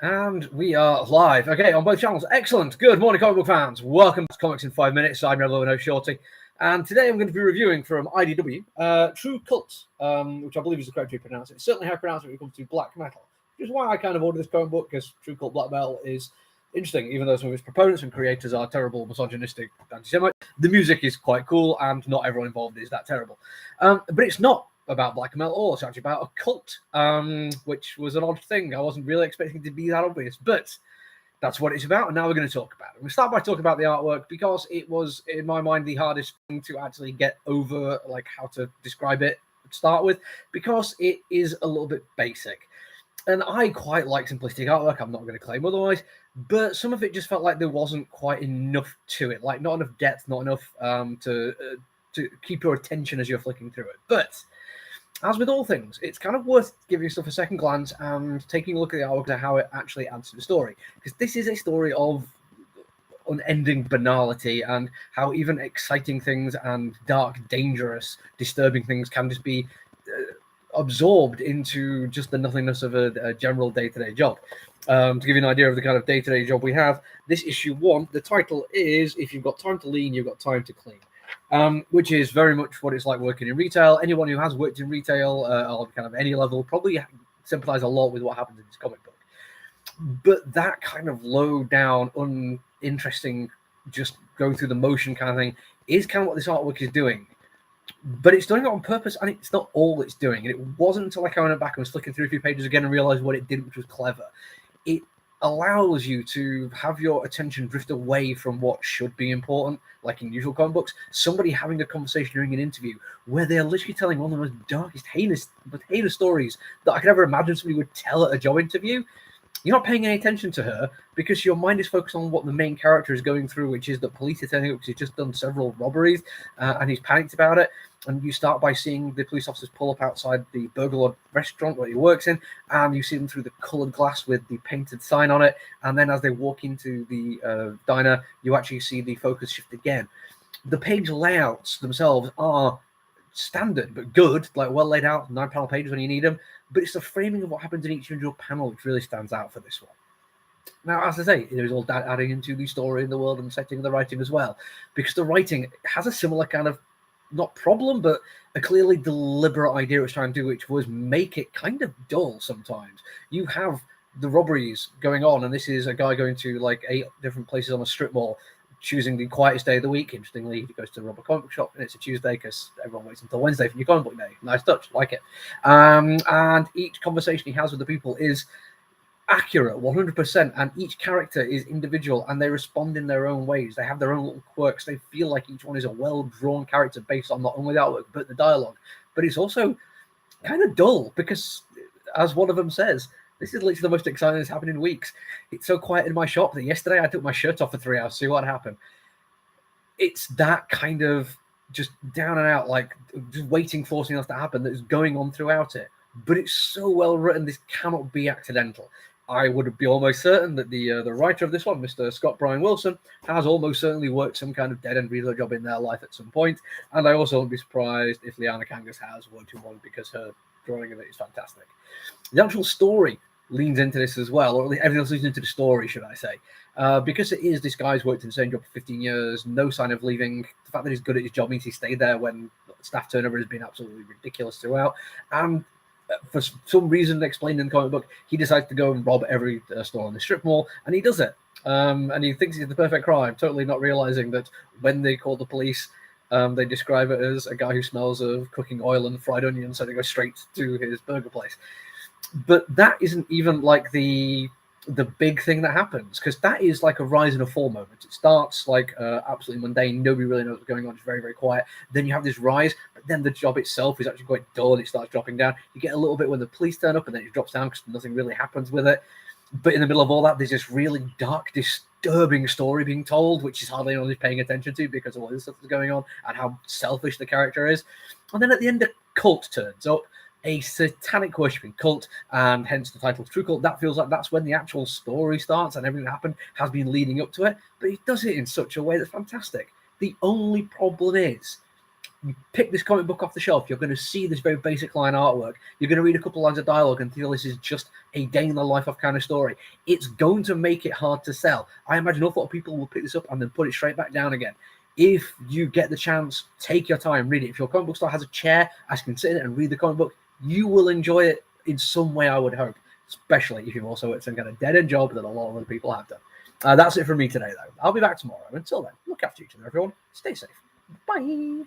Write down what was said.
And we are live, okay, on both channels. Excellent. Good morning, comic book fans. Welcome to Comics in 5 Minutes. I'm Rebel No Shorty. And today I'm going to be reviewing from IDW, Kvlt, which I believe is the correct way to pronounce it. It's certainly how I pronounce it when it comes to black metal, which is why I kind of ordered this comic book, because Kvlt Black Metal is interesting, even though some of its proponents and creators are terrible, misogynistic, anti-Semite. The music is quite cool, and not everyone involved is that terrible. But it's not about black metal at all. It's actually about a cult, which was an odd thing. I wasn't really expecting it to be that obvious, but that's what it's about, and now we're going to talk about it. We'll start by talking about the artwork, because it was, in my mind, the hardest thing to actually get over, like, how to describe it to start with, because it is a little bit basic. And I quite like simplistic artwork, I'm not going to claim otherwise, but some of it just felt like there wasn't quite enough to it, like not enough depth, not enough to keep your attention as you're flicking through it. But as with all things, it's kind of worth giving stuff a second glance and taking a look at the artwork and how it actually adds to the story. Because this is a story of unending banality, and how even exciting things and dark, dangerous, disturbing things can just be absorbed into just the nothingness of a general day-to-day job. To give you an idea of the kind of day-to-day job we have, this issue 1, the title is "If You've Got Time to Lean, You've Got Time to Clean." Which is very much what it's like working in retail. Anyone who has worked in retail on kind of any level probably sympathize a lot with what happens in this comic book. But that kind of low down, uninteresting, just going through the motion kind of thing is kind of what this artwork is doing. But it's doing it on purpose, and it's not all it's doing. And it wasn't until I went back and was flicking through a few pages again and realized what it did, which was clever. It allows you to have your attention drift away from what should be important, like in usual comic books. Somebody having a conversation during an interview where they're literally telling one of the most darkest, heinous stories that I could ever imagine somebody would tell at a job interview. You're not paying any attention to her because your mind is focused on what the main character is going through, which is that police are telling him because he's just done several robberies and he's panicked about it. And you start by seeing the police officers pull up outside the burglar restaurant where he works in, and you see them through the coloured glass with the painted sign on it. And then as they walk into the diner, you actually see the focus shift again. The page layouts themselves are standard but good, like well laid out, 9-panel pages when you need them. But it's the framing of what happens in each individual panel which really stands out for this one. Now, as I say, there's all that adding into the story and the world and the setting and the writing as well, because the writing has a similar kind of, not problem, but a clearly deliberate idea it was trying to do, which was make it kind of dull sometimes. You have the robberies going on, and this is a guy going to like 8 different places on a strip mall, choosing the quietest day of the week. Interestingly, he goes to rob a comic book shop, and it's a Tuesday because everyone waits until Wednesday for your comic book day. Nice touch, like it. And each conversation he has with the people is accurate 100%, and each character is individual and they respond in their own ways. They have their own little quirks. They feel like each one is a well-drawn character based on not only the artwork but the dialogue. But it's also kind of dull because, as one of them says, this is literally the most exciting that's happened in weeks. It's so quiet in my shop that yesterday I took my shirt off for 3 hours to see what happened. It's that kind of just down and out, like just waiting for something else to happen that is going on throughout it. But it's so well written, this cannot be accidental. I would be almost certain that the writer of this one, Mr. Scott Bryan Wilson, has almost certainly worked some kind of dead-end reader job in their life at some point. And I also wouldn't be surprised if Liana Kangas has worked in one, because her drawing of it is fantastic. The actual story leans into this as well, or everything else leans into the story, should I say. Because it is this guy's worked in the same job for 15 years, no sign of leaving. The fact that he's good at his job means he stayed there when staff turnover has been absolutely ridiculous throughout. And for some reason explained in the comic book, he decides to go and rob every store on the strip mall, and he does it. And he thinks it's the perfect crime, totally not realizing that when they call the police, they describe it as a guy who smells of cooking oil and fried onions, so they go straight to his burger place. But that isn't even like the big thing that happens, because that is like a rise and a fall moment. It starts like absolutely mundane, nobody really knows what's going on, it's very, very quiet. Then you have this rise, but then the job itself is actually quite dull and it starts dropping down. You get a little bit when the police turn up, and then it drops down because nothing really happens with it. But in the middle of all that, there's this really dark, disturbing story being told, which is hardly anyone is paying attention to because of all this stuff that's going on and how selfish the character is. And then at the end, the cult turns up, a satanic worshipping cult, and hence the title True Cult. That feels like that's when the actual story starts, and everything that happened has been leading up to it. But he does it in such a way that's fantastic. The only problem is you pick this comic book off the shelf, you're going to see this very basic line artwork. You're going to read a couple lines of dialogue and feel this is just a day in the life of kind of story. It's going to make it hard to sell. I imagine an awful lot of people will pick this up and then put it straight back down again. If you get the chance, take your time, read it. If your comic book store has a chair, ask you can sit in it and read the comic book, you will enjoy it in some way, I would hope, especially if you've also worked some kind of dead-end job that a lot of other people have done. That's it from me today, though. I'll be back tomorrow. Until then, look after each other, everyone. Stay safe. Bye.